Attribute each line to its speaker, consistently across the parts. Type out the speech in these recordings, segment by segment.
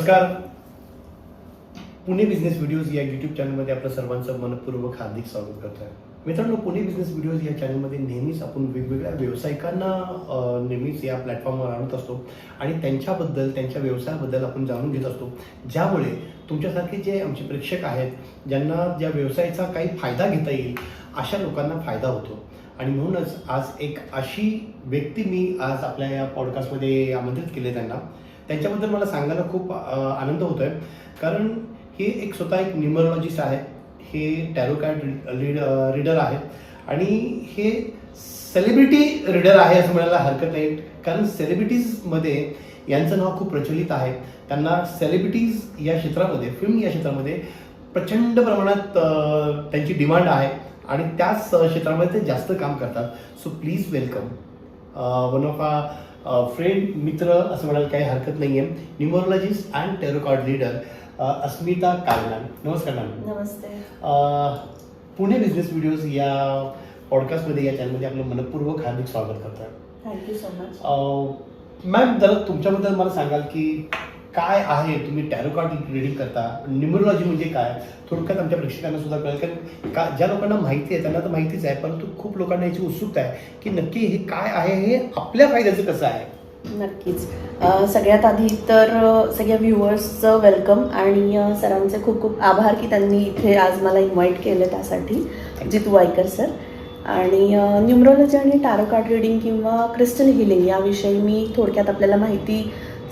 Speaker 1: नमस्कार. Pune business videos या YouTube चॅनलमध्ये आपलं सर्वांचं मनपूर्वक हार्दिक स्वागत करतो आहे. मित्रांनो, पुणे बिझनेस व्हिडिओज या चॅनलमध्ये नेहमीच आपण वेगवेगळ्या व्यावसायिकांना नेहमीच या प्लॅटफॉर्मवर आणत असतो आणि त्यांच्याबद्दल, त्यांच्या व्यवसायाबद्दल आपण जाणून घेत असतो, ज्यामुळे तुमच्यासारखे जे आमचे प्रेक्षक आहेत, ज्यांना ज्या व्यवसायाचा काही फायदा घेता येईल, अशा लोकांना फायदा होतो. आणि म्हणूनच आज एक अशी व्यक्ती मी आज आपल्या या पॉडकास्टमध्ये आमंत्रित केले त्यांना. त्यांच्याबद्दल मला सांगायला खूप आनंद होतोय, कारण हे एक स्वतः एक न्यूमरोलॉजिस्ट आहे, हे टॅरो कार्ड रीडर आहे आणि हे सेलिब्रिटी रीडर आहे असं म्हणायला हरकत नाही, कारण सेलिब्रिटीजमध्ये यांचं नाव खूप प्रचलित आहे. त्यांना सेलिब्रिटीज या क्षेत्रामध्ये, फिल्म या क्षेत्रामध्ये प्रचंड प्रमाणात त्यांची डिमांड आहे आणि त्याच क्षेत्रामध्ये ते जास्त काम करतात. So please welcome one of a friend, मित्र असं म्हणायला काही हरकत नाही आहे, numerologist and tarot card reader Asmita Kalnan. नमस्कार मॅम.
Speaker 2: नमस्ते.
Speaker 1: पुणे बिझनेस व्हिडिओज या पॉडकास्टमध्ये, या चॅनलमध्ये आपलं मनपूर्वक हार्दिक स्वागत करतो.
Speaker 2: Thank you so much.
Speaker 1: मॅम, जरा तुमच्याबद्दल मला सांगाल की काय आहे, तुम्ही टॅरो कार्ड रीडिंग करता, न्यूमरोलॉजी म्हणजे काय, थोडक्यात आमच्या प्रेक्षकांना सुद्धा कळेल, कारण ज्या लोकांना माहिती आहे त्यांना तर माहितीच आहे, परंतु खूप लोकांना याची उत्सुकता आहे की नक्की हे काय आहे, हे आपल्या फायद्याचं कसं आहे.
Speaker 2: नक्कीच. सगळ्यात आधी तर सगळ्या व्ह्युअर्सचं वेलकम आणि सरांचे खूप खूप आभार की त्यांनी इथे आज मला इन्व्हाइट केलं, त्यासाठी जितू वायकर सर. आणि न्यूमरोलॉजी आणि टॅरो कार्ड रीडिंग किंवा क्रिस्टल हिलिंग याविषयी मी थोडक्यात आपल्याला माहिती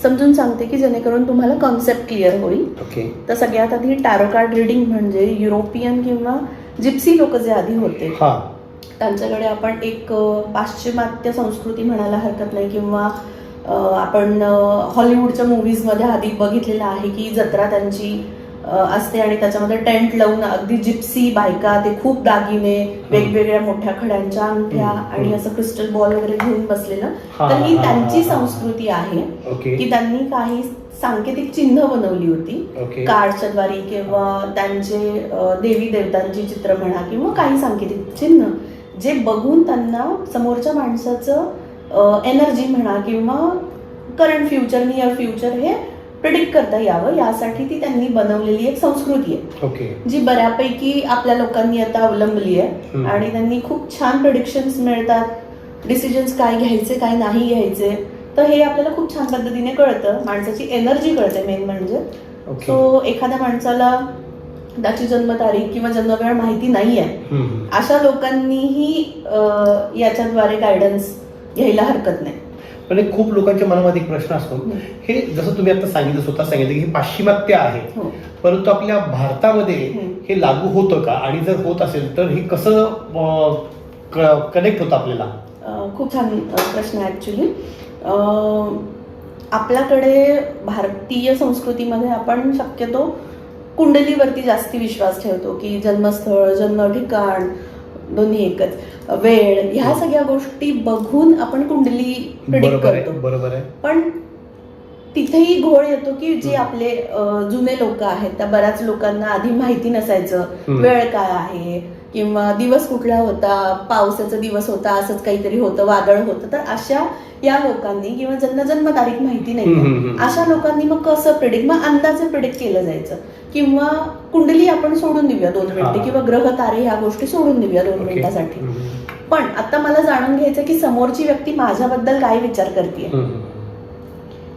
Speaker 2: समजून सांगते की जेणेकरून तुम्हाला कॉन्सेप्ट क्लिअर होईल.
Speaker 1: ओके.
Speaker 2: तर सगळ्यात आधी टॅरो कार्ड रीडिंग म्हणजे युरोपियन किंवा जिप्सी लोक जे आधी होते त्यांच्याकडे आपण एक पाश्चिमात्य संस्कृती म्हणायला हरकत नाही, किंवा आपण हॉलिवूडच्या मूव्हीजमध्ये आधी बघितलेलं आहे की जत्रा त्यांची असते आणि त्याच्यामध्ये टेंट लावून अगदी जिप्सी बायका, ते खूप दागिने, वेगवेगळ्या मोठ्या खड्यांच्या अंगठ्या आणि असं क्रिस्टल बॉल वगैरे घेऊन बसलेलं. तर ही त्यांची संस्कृती आहे की त्यांनी काही सांकेतिक चिन्ह बनवली होती कार्डच्या द्वारे, किंवा त्यांचे देवी देवतांची चित्र म्हणा, किंवा काही सांकेतिक चिन्ह जे बघून त्यांना समोरच्या माणसाचं एनर्जी म्हणा किंवा करंट फ्युचर, नियर फ्युचर हे प्रिडिक्ट करता यावं, यासाठी ती त्यांनी बनवलेली एक संस्कृती आहे, जी बऱ्यापैकी आपल्या लोकांनी आता अवलंबली आहे. आणि त्यांनी खूप छान प्रिडिक्शन्स मिळतात, डिसिजन्स काय घ्यायचे काय नाही घ्यायचे, तर हे आपल्याला खूप छान पद्धतीने कळतं, माणसाची एनर्जी कळते मेन म्हणजे. सो एखाद्या माणसाला त्याची जन्मतारीख किंवा जन्मवेळ माहिती नाही आहे, अशा लोकांनीही याच्याद्वारे गायडन्स घ्यायला हरकत नाही.
Speaker 1: पण खूप लोकांच्या मनामध्ये एक प्रश्न असतो, हे जसं तुम्ही आता सांगितलं, स्वतः सांगितलं की हे पाश्चिमात्य आहे, परंतु आपल्या भारतामध्ये हे लागू होतं का, आणि जर होत असेल तर हे कसं कनेक्ट होतं आपल्याला.
Speaker 2: खूप छान प्रश्न आहे ॲक्च्युली. आपल्याकडे भारतीय संस्कृतीमध्ये आपण शक्यतो कुंडलीवरती जास्ती विश्वास ठेवतो की जन्मस्थळ, जन्म ठिकाण दोन्ही एकच, वेळ, ह्या सगळ्या गोष्टी बघून आपण कुंडली प्रिडिक्ट करतो.
Speaker 1: बरोबर आहे.
Speaker 2: पण तिथेही घोळ येतो की जे आपले जुने लोक आहेत, त्या बऱ्याच लोकांना आधी माहिती नसायचं वेळ काय आहे, किंवा दिवस कुठला होता, पावसाचा दिवस होता, असंच काहीतरी होतं, वादळ होतं. तर अशा या लोकांनी, किंवा ज्यांना जन्मतारीख माहिती नाही, अशा लोकांनी मग कसं प्रिडिक्ट, मग अंदाजे प्रिडिक्ट केलं जायचं, किंवा कुंडली आपण सोडून देऊया 2 मिनिटे, किंवा ग्रह तारे ह्या गोष्टी सोडून देऊया 2 मिनिटासाठी. पण आता मला जाणून घ्यायचं की समोरची व्यक्ती माझ्याबद्दल काय विचार करते,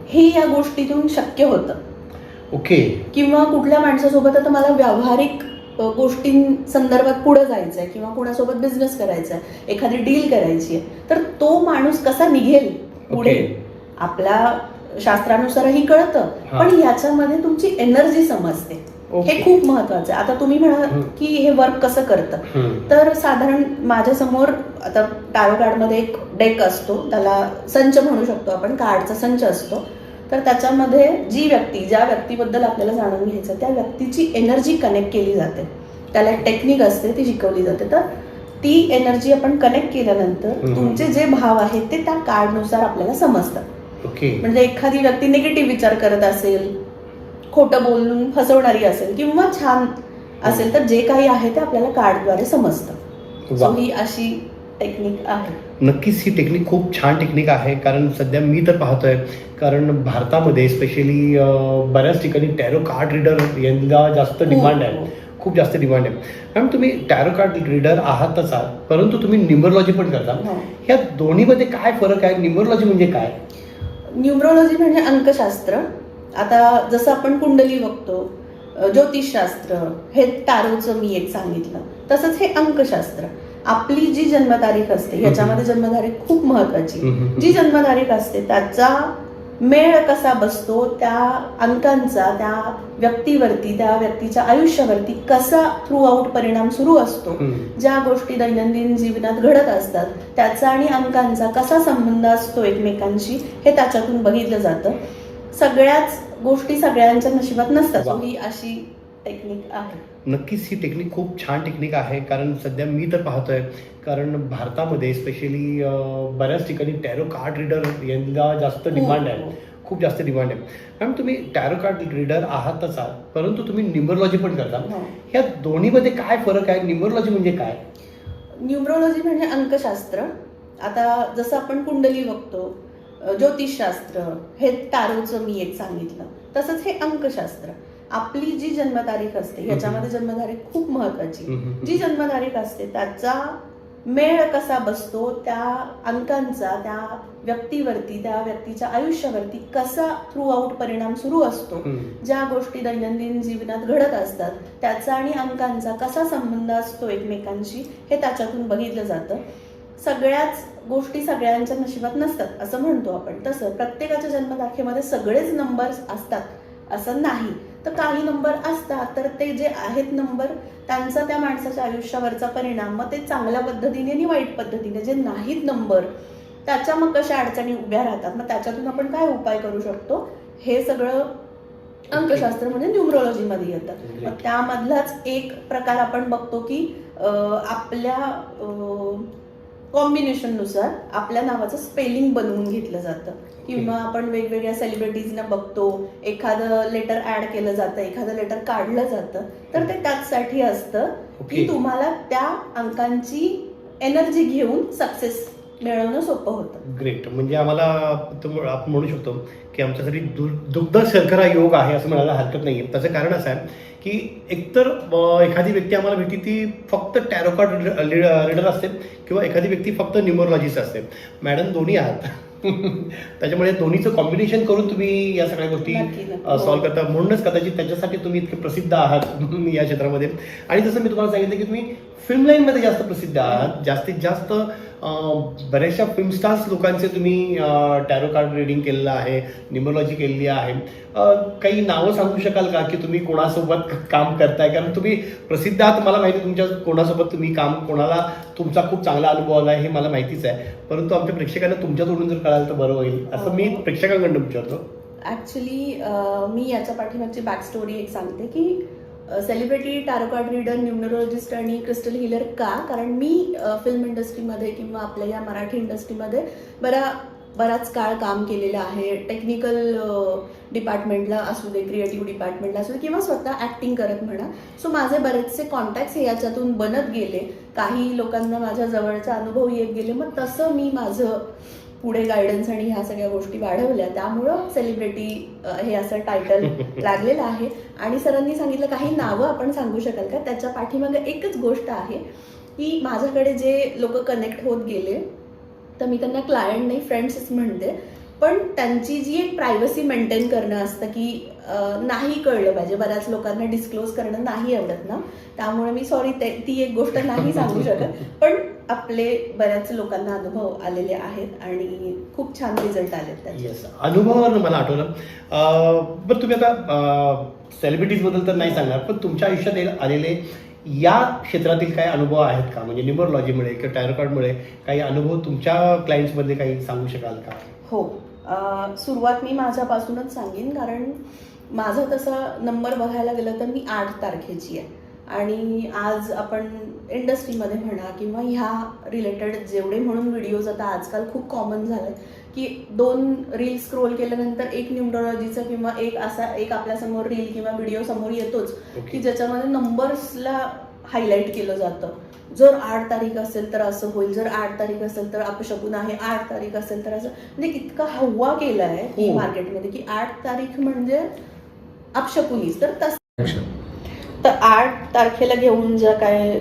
Speaker 2: हे या गोष्टीतून शक्य होतं.
Speaker 1: ओके.
Speaker 2: किंवा कुठल्या माणसासोबत आता मला व्यावहारिक गोष्टींसंदर्भात पुढे जायचंय, किंवा कुणासोबत बिझनेस करायचा आहे, एखादी डील करायची आहे, तर तो माणूस कसा निघेल पुढे आपल्या शास्त्रानुसारही कळतं, पण याच्यामध्ये तुमची एनर्जी समजते. हे खूप महत्वाचं आहे. आता तुम्ही म्हणा की हे वर्क कसं करतं, तर साधारण माझ्या समोर आता टॅरो कार्डमध्ये एक डेक असतो, त्याला संच म्हणू शकतो आपण, कार्डचा संच असतो. तर त्याच्यामध्ये जी व्यक्ती, ज्या व्यक्तीबद्दल आपल्याला जाणून घ्यायचं, त्या व्यक्तीची एनर्जी कनेक्ट केली जाते, त्याला एक टेक्निक असते, ती शिकवली जाते. तर ती एनर्जी आपण कनेक्ट केल्यानंतर तुमचे जे भाव आहेत ते त्या कार्डनुसार आपल्याला समजतात. म्हणजे एखादी व्यक्ती निगेटिव्ह विचार करत असेल, खोटं बोलून फसवणारी असेल, किंवा छान असेल, तर जे काही आहे ते आपल्याला कार्डद्वारे समजतं. ही अशी टेक्निक आहे.
Speaker 1: नक्कीच ही टेक्निक खूप छान टेक्निक आहे, कारण सध्या मी तर पाहतोय, कारण भारतामध्ये स्पेशली बऱ्याच ठिकाणी टॅरो कार्ड रीडर यांना जास्त डिमांड आहे, खूप जास्त डिमांड आहे. मॅम तुम्ही टॅरो कार्ड रीडर आहातच आहात, परंतु तुम्ही न्यूमरोलॉजी पण करता. ह्या दोन्हीमध्ये काय फरक आहे? न्यूमरोलॉजी म्हणजे काय?
Speaker 2: न्यूमरोलॉजी म्हणजे अंकशास्त्र. आता जसं आपण कुंडली बघतो, ज्योतिषशास्त्र, हे टॅरोचं मी एक सांगितलं, तसंच हे अंकशास्त्र. आपली जी जन्मतारीख असते ह्याच्यामध्ये जन्मतारीख खूप महत्वाची. जी जन्मतारीख असते त्याचा मेळ कसा बसतो, त्या अंकांचा त्या व्यक्तीवरती, त्या व्यक्तीच्या आयुष्यावरती कसा थ्रू आउट परिणाम सुरू असतो, ज्या गोष्टी दैनंदिन जीवनात घडत असतात त्याचा आणि अंकांचा कसा संबंध असतो एकमेकांशी, हे त्याच्यातून बघितलं जातं. सगळ्याच गोष्टी सगळ्यांच्या नशिबात नसतात. ही अशी टेक्निक आहे.
Speaker 1: नक्कीच ही टेक्निक खूप छान टेक्निक आहे, कारण सध्या मी तर पाहतोय, कारण भारतामध्ये स्पेशली बऱ्याच ठिकाणी टॅरो कार्ड रीडर यांना जास्त डिमांड आहे, खूप जास्त डिमांड आहे. मॅम तुम्ही टॅरो कार्ड रीडर आहातच आहात, परंतु तुम्ही न्यूमरोलॉजी पण करता. ह्या दोन्हीमध्ये काय फरक आहे? न्यूमरोलॉजी म्हणजे काय?
Speaker 2: न्यूमरोलॉजी म्हणजे अंकशास्त्र. आता जसं आपण कुंडली बघतो, ज्योतिषशास्त्र, हे टॅरोचं मी एक सांगितलं, तसंच हे अंकशास्त्र. आपली जी जन्मतारीख असते ह्याच्यामध्ये जन्मतारीख खूप महत्वाची. जी जन्मतारीख असते त्याचा मेळ कसा बसतो, त्या अंकांचा त्या व्यक्तीवरती, त्या व्यक्तीच्या आयुष्यावरती कसा थ्रू आउट परिणाम सुरू असतो, ज्या गोष्टी दैनंदिन जीवनात घडत असतात त्याचा आणि अंकांचा कसा संबंध असतो एकमेकांशी, हे त्याच्यातून बघितलं जातं. सगळ्याच गोष्टी सगळ्यांच्या नशिबात नसतात असं म्हणतो आपण, तसं प्रत्येकाच्या जन्मतारखेमध्ये सगळेच नंबर्स असतात असं नाही. तर काही नंबर असतात, तर ते जे आहेत नंबर त्यांचा त्या माणसाच्या आयुष्यावरचा परिणाम, मग ते चांगल्या पद्धतीने आणि वाईट पद्धतीने. जे नाहीत नंबर त्याच्या मग कशा अडचणी उभ्या राहतात, मग त्याच्यातून आपण काय उपाय करू शकतो, हे सगळं अंकशास्त्र म्हणजे न्यूमरोलॉजीमध्ये येतं. मग त्यामधलाच एक प्रकार आपण बघतो की आपल्या कॉम्बिनेशननुसार आपल्या नावाचं स्पेलिंग बनवून घेतलं जातं, किंवा आपण वेगवेगळ्या सेलिब्रिटीजना बघतो, एखादं लेटर ऍड केलं जातं, एखादं लेटर काढलं जातं, तर ते त्याचसाठी असतं की तुम्हाला त्या अंकांची एनर्जी घेऊन सक्सेस मिळवणं सोपं होतं.
Speaker 1: ग्रेट. म्हणजे आम्हाला आपण म्हणू शकतो की आमच्यासाठी दुग्ध शर्करा योग आहे असं म्हणायला हरकत नाहीये. त्याचं कारण असं आहे की एकतर एखादी व्यक्ती आम्हाला भेटती ती फक्त टॅरो कार्ड रीडर असते, किंवा एखादी व्यक्ती फक्त न्यूमरोलॉजिस्ट असते. मॅडम दोन्ही आहात. त्याच्यामुळे दोन्हीचं कॉम्बिनेशन करून तुम्ही या सगळ्या गोष्टी सॉल्व्ह करता. म्हणूनच कदाचित त्याच्यासाठी तुम्ही इतके प्रसिद्ध आहात या क्षेत्रामध्ये. आणि जसं मी तुम्हाला सांगितलं की तुम्ही फिल्म लाईनमध्ये जास्त प्रसिद्ध आहात. जास्तीत जास्त बऱ्याचशा फिल्म स्टार्स लोकांचे तुम्ही टॅरो कार्ड रिडिंग केलेलं आहे, न्यूमरोलॉजी केलेली आहे. काही नावं सांगू शकाल का की तुम्ही कोणासोबत काम करताय? कारण तुम्ही प्रसिद्ध आहात, मला माहिती तुमच्या कोणासोबत तुम्ही काम, कोणाला तुमचा खूप चांगला अनुभव आला हे मला माहितीच आहे, परंतु आमच्या प्रेक्षकांना तुमच्या तोडून जर कळालं तर बरं होईल असं मी प्रेक्षकांकडून विचारतो.
Speaker 2: ऍक्च्युली मी याच्या पाठीमागची बॅक स्टोरी एक सांगते की celebrity, tarot card reader, numerologist आणि क्रिस्टल हीलर का? कारण मी फिल्म इंडस्ट्रीमध्ये किंवा आपल्या या मराठी इंडस्ट्रीमध्ये बराच काळ काम केलेलं आहे. टेक्निकल डिपार्टमेंटला असू दे, क्रिएटिव्ह डिपार्टमेंटला असू दे, किंवा स्वतः ॲक्टिंग करत म्हणा. सो माझे बरेचसे कॉन्टॅक्ट्स हे याच्यातून बनत गेले. काही लोकांना माझ्या जवळचा अनुभव येत गेले. मग तसं मी माझं पुढे गायडन्स आणि ह्या सगळ्या गोष्टी वाढवल्या. त्यामुळं सेलिब्रिटी हे असं टायटल लागलेलं आहे. आणि सरांनी सांगितलं काही नावं आपण सांगू शकाल का? त्याच्या पाठीमागे एकच गोष्ट आहे की माझ्याकडे जे लोक कनेक्ट होत गेले, तर मी त्यांना क्लायंट नाही, फ्रेंड्सच म्हणते, पण त्यांची जी एक प्रायव्हसी मेंटेन करणं असतं की नाही कळलं पाहिजे. बऱ्याच लोकांना डिस्क्लोज करणं नाही आवडत ना, त्यामुळे मी सॉरी ती एक गोष्ट नाही सांगू शकत. पण आपले बऱ्याच लोकांना अनुभव आलेले आहेत आणि खूप छान रिझल्ट आलेत.
Speaker 1: येस, अनुभवावर मला आठवलं. पण तुम्ही आता सेलिब्रिटीज बद्दल तर नाही सांगणार, पण तुमच्या आयुष्यात आलेले या क्षेत्रातील काही अनुभव आहेत का? म्हणजे न्यूमरोलॉजीमुळे किंवा टॅरो कार्डमुळे काही अनुभव तुमच्या क्लायंट्समध्ये काही सांगू शकाल का?
Speaker 2: हो, सुरुवात मी माझ्यापासूनच सांगेन, कारण माझा तसा नंबर बघायला गेलं तर मी 8 तारखेची आहे. आणि आज आपण इंडस्ट्रीमध्ये म्हणा किंवा ह्या रिलेटेड जेवढे म्हणून व्हिडिओज आता आजकाल खूप कॉमन झालं की 2 रील स्क्रोल केल्यानंतर एक न्यूमरोलॉजीचा किंवा एक आपल्यासमोर रील किंवा व्हिडिओ समोर येतोच की ज्याच्यामध्ये नंबर्सला हायलाईट केलं जातं. जर 8 तारीख असेल तर असं होईल, जर 8 तारीख असेल तर अपशकुन आहे, 8 तारीख असेल तर असं, म्हणजे इतका हव्वा केलाय की मार्केटमध्ये की 8 तारीख म्हणजे अपशकुनीच. तर तसं तर 8 तारखेला घेऊन ज्या काय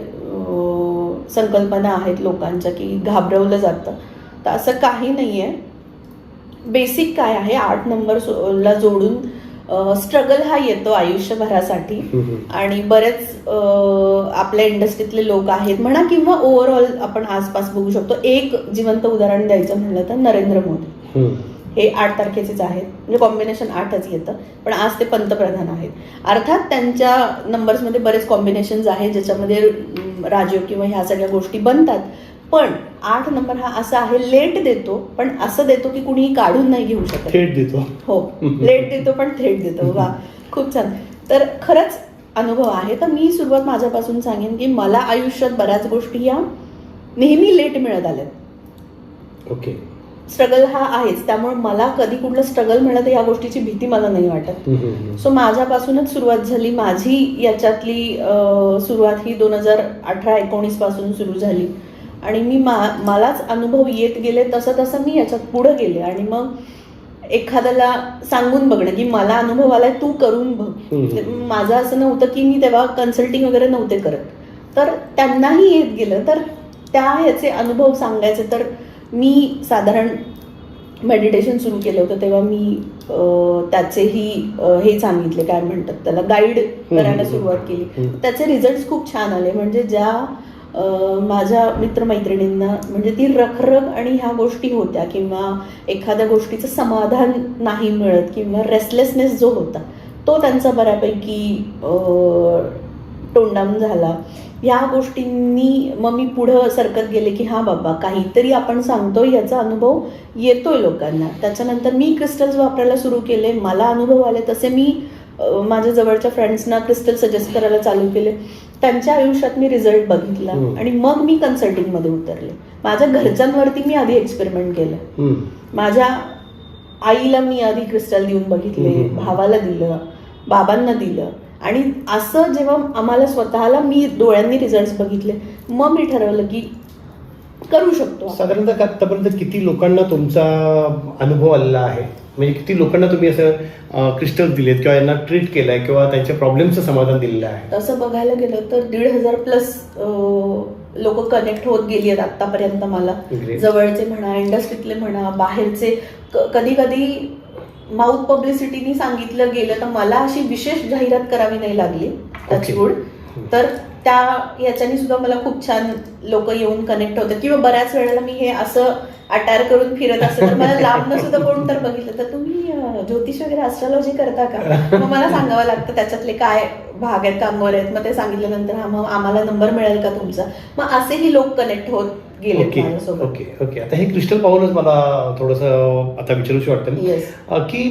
Speaker 2: संकल्पना आहेत लोकांच्या की घाबरवलं जातं, तर असं काही नाहीये. बेसिक काय आहे, 8 नंबरला जोडून स्ट्रगल हा येतो आयुष्यभरासाठी. आणि बरेच आपल्या इंडस्ट्रीतले लोक आहेत म्हणा किंवा ओव्हरऑल आपण आसपास बघू शकतो. एक जिवंत उदाहरण द्यायचं म्हणलं तर नरेंद्र मोदी हे 8 तारखेचेच आहेत, म्हणजे कॉम्बिनेशन 8च येतं, पण आज ते पंतप्रधान आहेत. अर्थात त्यांच्या नंबर्समध्ये बरेच कॉम्बिनेशन्स आहेत ज्याच्यामध्ये राजीव किंवा ह्या सगळ्या गोष्टी बनतात. पण 8 नंबर हा असा आहे, लेट देतो पण असं देतो की कुणीही काढून नाही घेऊ शकत.
Speaker 1: थेट देतो.
Speaker 2: हो, लेट देतो पण थेट देतो. वा, खूप छान. तर खरंच अनुभव आहे. तर मी सुरुवात माझ्यापासून सांगेन की मला आयुष्यात बऱ्याच गोष्टी या नेहमी लेट मिळत आल्यात.
Speaker 1: ओके.
Speaker 2: स्ट्रगल हा आहेच, त्यामुळे मला कधी कुठलं स्ट्रगल मिळत या गोष्टीची भीती मला नाही वाटत. सो माझ्यापासूनच सुरुवात झाली. माझी याच्यातली सुरुवात ही 2018-19 पासून सुरू झाली आणि मी मलाच अनुभव येत गेले तसं तसं मी याच्यात पुढे गेले. आणि मग एखाद्याला सांगून बघणं की मला अनुभव आलाय, तू करून बघ. माझं असं नव्हतं की मी तेव्हा कन्सल्टिंग वगैरे नव्हते करत, तर त्यांनाही येत गेलं. तर त्या ह्याचे अनुभव सांगायचे तर मी साधारण मेडिटेशन सुरू केलं होतं तेव्हा मी त्याचेही हे सांगितले, काय म्हणतात त्याला, गाईड करायला सुरुवात केली. त्याचे रिझल्ट खूप छान आले. म्हणजे ज्या माझ्या मित्रमैत्रिणींना म्हणजे ती रखरख आणि ह्या गोष्टी होत्या किंवा एखाद्या गोष्टीचं समाधान नाही मिळत किंवा रेस्टलेसनेस जो होता तो त्यांचा बऱ्यापैकी टोन डाऊन झाला. ह्या गोष्टींनी मग मी पुढं सरकत गेले की हा बाबा काहीतरी आपण सांगतोय याचा अनुभव येतोय लोकांना. त्याच्यानंतर मी क्रिस्टल्स वापरायला सुरू केले. मला अनुभव आले तसे मी माझ्या जवळच्या फ्रेंड्सना क्रिस्टल सजेस्ट करायला चालू केले. त्यांच्या आयुष्यात मी रिझल्ट बघितला आणि मग मी कन्सल्टिंगमध्ये उतरले. माझ्या घरच्यांवरती मी आधी एक्सपेरिमेंट केलं. माझ्या आईला मी आधी क्रिस्टल देऊन बघितले, भावाला दिलं, बाबांना दिलं. आणि असं जेव्हा आम्हाला स्वतःला मी डोळ्यांनी रिझल्ट बघितले मग मी ठरवलं की करू शकतो.
Speaker 1: साधारणतः आतापर्यंत किती लोकांना तुमचा अनुभव आलेला आहे, म्हणजे किती लोकांना तुम्ही असं क्रिस्टल दिलेत किंवा यांना ट्रीट केलंय किंवा त्यांच्या प्रॉब्लेमचं समाधान दिलेलं आहे?
Speaker 2: तसं बघायला गेलं तर 1,500+ लोक कनेक्ट होत गेली आहेत आतापर्यंत. मला जवळचे म्हणा, इंडस्ट्रीतले म्हणा, बाहेरचे. कधी कधी माउथ पब्लिसिटीनी सांगितलं गेलं तर मला अशी विशेष जाहिरात करावी नाही लागली टचवूड. तर त्या याच्याने सुद्धा मला खूप छान लोक येऊन कनेक्ट होतात. किंवा बऱ्याच वेळेला मी हे असं अटायर करून फिरत असते तर मला लांबनं सुद्धा कोण तर बघितलं तर तुम्ही ज्योतिष वगैरे ॲस्ट्रॉलॉजी करता का, मग मला सांगावं लागतं त्याच्यातले काय भाग आहेत, कामवर आहेत. मग ते सांगितल्यानंतर हा मग आम्हाला नंबर मिळेल का तुमचा. मग असेही लोक कनेक्ट होत गेले माझ्यासोबत.
Speaker 1: Okay okay. आता हे क्रिस्टल पाहूनच मला थोडंसं आता विचारूशी वाटतं की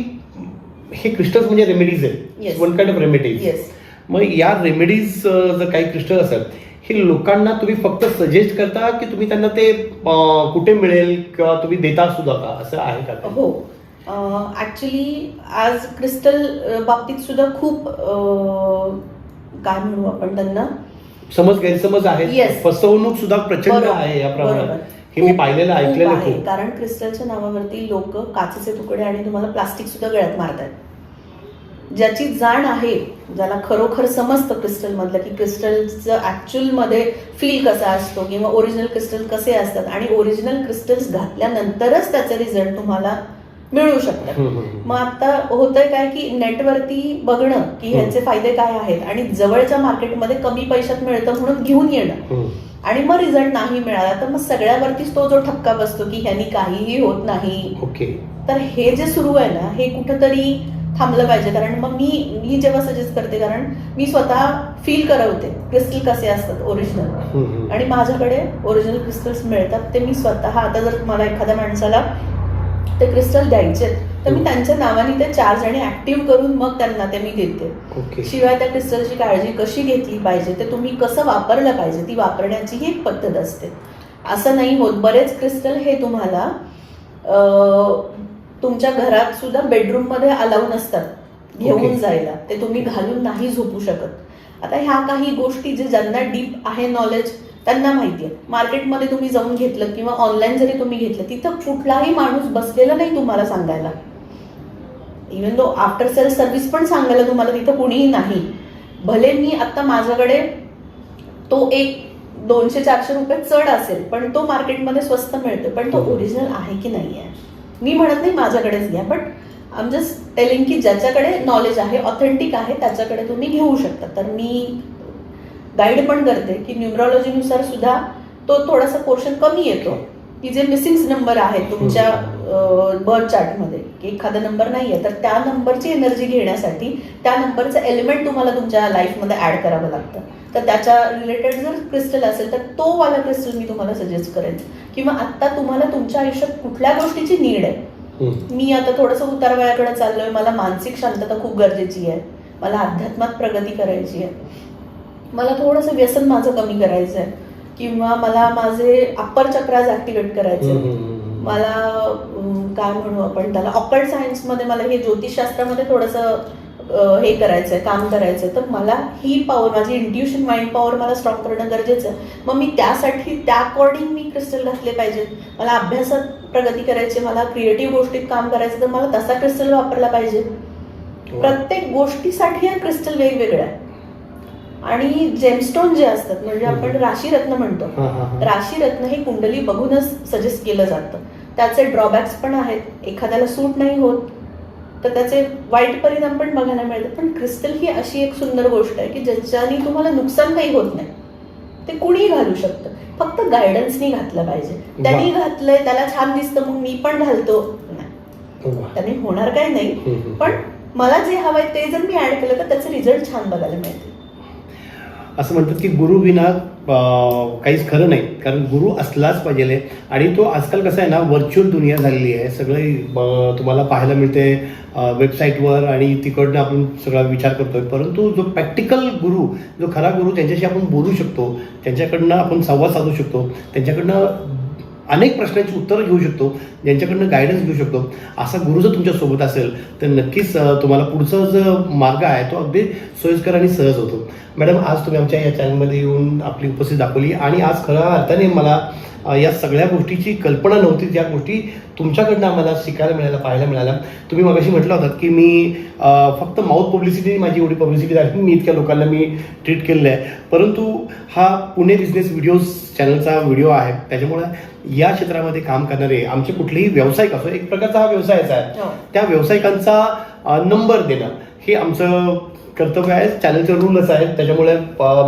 Speaker 1: हे क्रिस्टल्स म्हणजे रेमेडीज आहेत, वन काइंड ऑफ रेमेडीज. मग या रेमेडीज जर काही क्रिस्टल असतात हे लोकांना तुम्ही फक्त सजेस्ट करता की तुम्ही त्यांना ते कुठे मिळेल किंवा तुम्ही देता सुद्धा का, असं आहे का?
Speaker 2: हो, ऍक्च्युली आज क्रिस्टल बाबतीत सुद्धा खूप काय म्हणू आपण त्यांना
Speaker 1: गैरसमज आहे, फसवणूक सुद्धा प्रचंड आहे या प्रमाणात. हे मी पाहिलेलं, ऐकलेलं आहे.
Speaker 2: कारण क्रिस्टलच्या नावावरती लोक काचेचे तुकडे आणि तुम्हाला प्लास्टिक सुद्धा गळ्यात मारतात. ज्याची जाण आहे, ज्याला खरोखर समजतं क्रिस्टल मधलं की क्रिस्टलचं ऍक्च्युअल मध्ये फील कसा असतो किंवा ओरिजिनल क्रिस्टल कसे असतात आणि ओरिजिनल क्रिस्टल्स घातल्यानंतरच त्याचे रिझल्ट तुम्हाला मिळू शकतात. मग आता होतंय काय की नेटवरती बघणं की ह्याचे फायदे काय आहेत आणि जवळच्या मार्केटमध्ये कमी पैशात मिळतं म्हणून घेऊन येणं आणि मग रिझल्ट नाही मिळाला तर मग सगळ्यावरतीच तो जो ठपका बसतो की ह्यानी काहीही होत नाही. तर हे जे सुरू आहे ना हे कुठंतरी थांबलं पाहिजे. कारण मग मी जेव्हा सजेस्ट करते, कारण मी स्वतः फील करवते क्रिस्टल कसे असतात ओरिजिनल आणि माझ्याकडे ओरिजिनल क्रिस्टल्स मिळतात. ते मी स्वतः, आता जर मला एखाद्या माणसाला ते क्रिस्टल द्यायचे तर मी त्यांच्या नावाने ते चार्ज आणि ऍक्टिव्ह करून मग त्यांना ते मी देते. शिवाय त्या क्रिस्टलची काळजी कशी घेतली पाहिजे, ते तुम्ही कसं वापरलं पाहिजे, ती वापरण्याची ही एक पद्धत असते. असं नाही होत, बरेच क्रिस्टल हे तुम्हाला तुमच्या घरात सुद्धा बेडरूम मध्ये अलाउड नसतात घेऊन जायला, ते तुम्ही घालून नाही झोपू शकत. आता ह्या काही गोष्टी जे ज्यांना डीप आहे नॉलेज त्यांना माहिती आहे. मार्केटमध्ये तुम्ही जाऊन घेतलं किंवा ऑनलाईन जरी तुम्ही घेतलं, तिथं कुठलाही माणूस बसलेला नाही तुम्हाला सांगायला. Even though after sale service पण सांगायला तुम्हाला तिथं कुणीही नाही. भले मी आता माझ्याकडे तो एक 200-400 रुपये चढ असेल, पण तो मार्केटमध्ये स्वस्त मिळतो, पण तो ओरिजिनल आहे की नाही आहे मी म्हणत नाही माझ्याकडेच घ्या, but I am just telling की ज्याच्याकडे नॉलेज आहे, ऑथेंटिक आहे, त्याच्याकडे तुम्ही घेऊ शकता. तर मी गाईड पण करते की न्यूमरॉलॉजीनुसार सुद्धा तो थोडासा पोर्शन कमी येतो, की जे मिसिंग नंबर आहेत तुमच्या बर्थ चार्टमध्ये, की एखादा नंबर नाही आहे तर त्या नंबरची एनर्जी घेण्यासाठी त्या नंबरचं एलिमेंट तुम्हाला तुमच्या लाईफमध्ये ऍड करावं लागतं. तर त्याच्या रिलेटेड जर क्रिस्टल असेल तर तो वाला क्रिस्टल मी तुम्हाला सजेस्ट करेन. किंवा आता तुम्हाला तुमच्या आयुष्यात कुठल्या गोष्टीची नीड आहे. मी आता थोडंसं उतार वयाकडे चाललोय, मला मानसिक शांतता खूप गरजेची आहे, मला अध्यात्मात प्रगती करायची आहे, मला थोडंसं व्यसन माझं कमी करायचं आहे, किंवा मला माझे अप्पर चक्राज ऍक्टिव्हेट करायचे, मला काय म्हणू आपण त्याला ऑकल्ट सायन्समध्ये मला हे ज्योतिषशास्त्रामध्ये थोडंसं हे करायचंय, काम करायचंय, तर मला ही पॉवर, माझी इंट्युशन माइंड पॉवर मला स्ट्रॉंग करणं गरजेचं आहे. मग मी त्यासाठी त्या अकॉर्डिंग मी क्रिस्टल घातले पाहिजेत. मला अभ्यासात प्रगती करायची, मला क्रिएटिव्ह गोष्टीत काम करायचं, तर मला तसा क्रिस्टल वापरला पाहिजे. प्रत्येक गोष्टीसाठी हा क्रिस्टल वेगवेगळा आहे. आणि जेमस्टोन जे असतात, म्हणजे आपण राशीरत्न म्हणतो, राशीरत्न हे कुंडली बघूनच सजेस्ट केलं जातं. त्याचे ड्रॉबॅक्स पण आहेत, एखाद्याला सूट नाही होत तर त्याचे वाईट परिणाम पण बघायला मिळतात. पण क्रिस्टल ही अशी एक सुंदर गोष्ट आहे की ज्याच्याने तुम्हाला नुकसान काही होत नाही. ते कुणीही घालू शकतं, फक्त गायडन्सनी घातलं पाहिजे. त्यांनी घातलंय, त्याला छान दिसतं, मग मी पण घालतो, नाही, त्यांनी होणार काय नाही. पण मला जे हवंय ते जर मी ऍड केलं तर त्याचे रिझल्ट छान बघायला मिळतील.
Speaker 1: असं म्हणतात की गुरु विना काहीच खरं नाही, कारण गुरु असलाच पाहिजे. आणि तो आजकाल कसं आहे ना, व्हर्च्युअल दुनिया झालेली आहे. सगळे तुम्हाला पाहायला मिळते वेबसाईटवर आणि तिकडनं आपण सगळा विचार करतोय. परंतु जो प्रॅक्टिकल गुरु, जो खरा गुरु, त्यांच्याशी आपण बोलू शकतो, त्यांच्याकडनं आपण संवाद साधू शकतो, त्यांच्याकडनं अनेक प्रश्नांची उत्तरं घेऊ शकतो, ज्यांच्याकडनं गायडन्स घेऊ शकतो, असा गुरु जर तुमच्यासोबत असेल तर नक्कीच तुम्हाला पुढचा जो मार्ग आहे तो अगदी सोयीस्कर आणि सहज होतो. मॅडम, आज तुम्ही आमच्या या चॅनलमध्ये येऊन आपली उपस्थिती दाखवली आणि आज खऱ्या अर्थाने मला या सगळ्या गोष्टीची कल्पना नव्हती. ज्या गोष्टी तुमच्याकडनं आम्हाला शिकायला मिळाल्या, पाहायला मिळाल्या. तुम्ही मगाशी म्हटलं होतं की मी फक्त माउथ पब्लिसिटी, माझी एवढी पब्लिसिटी झाली, मी इतक्या लोकांना मी ट्रीट केलेलं आहे. परंतु हा पुणे बिझनेस व्हिडिओज चॅनलचा व्हिडिओ आहे, त्याच्यामुळे या क्षेत्रामध्ये काम करणारे आमचे कुठलेही व्यावसायिक असो, एक प्रकारचा हा व्यवसायच आहे, त्या व्यावसायिकांचा नंबर देणं हे आमचं कर्तव्य आहे, चॅनलचे रूलच आहे. त्याच्यामुळे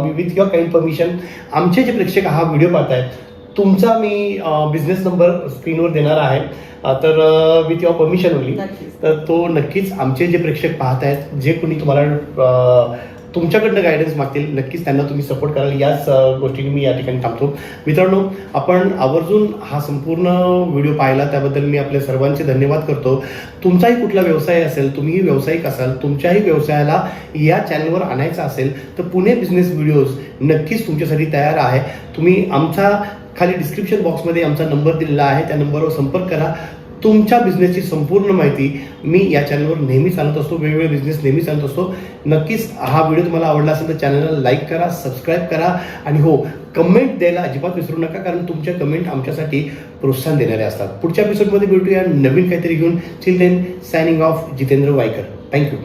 Speaker 1: me with your kind permission, आमचे जे प्रेक्षक हा व्हिडिओ पाहतायत, तुमचा मी बिझनेस नंबर स्क्रीनवर देणार आहे. तर विथ युअर परमिशन ओनली, तर तो नक्कीच आमचे जे प्रेक्षक पाहत आहेत, जे कोणी तुम्हाला तुमच्याकडनं गायडन्स मागतील, नक्कीच त्यांना तुम्ही सपोर्ट कराल. याच गोष्टींनी मी या ठिकाणी थांबतो. मित्रांनो, आपण आवर्जून हा संपूर्ण व्हिडिओ पाहिला त्याबद्दल मी आपल्या सर्वांचे धन्यवाद करतो. तुमचाही कुठला व्यवसाय असेल, तुम्हीही व्यावसायिक असाल, तुमच्याही व्यवसायाला या चॅनलवर आणायचा असेल तर पुणे बिझनेस व्हिडिओज नक्कीच तुमच्यासाठी तयार आहे. तुम्ही आमचा खाली डिस्क्रिप्शन बॉक्समध्ये आमचा नंबर दिलेला आहे, त्या नंबरवर संपर्क करा. तुमच्या बिझनेसची संपूर्ण माहिती मी या चॅनलवर नेहमीच आणत असतो, वेगवेगळे बिझनेस नेहमीच आणत असतो. नक्कीच हा व्हिडिओ तुम्हाला आवडला असेल तर चॅनलला लाईक करा, सबस्क्राईब करा आणि हो, कमेंट द्यायला अजिबात विसरू नका, कारण तुमच्या कमेंट आमच्यासाठी प्रोत्साहन देणारे असतात. पुढच्या एपिसोडमध्ये भेटूया नवीन काहीतरी घेऊन. Till then, signing off, Jitendra Waykar. Thank you.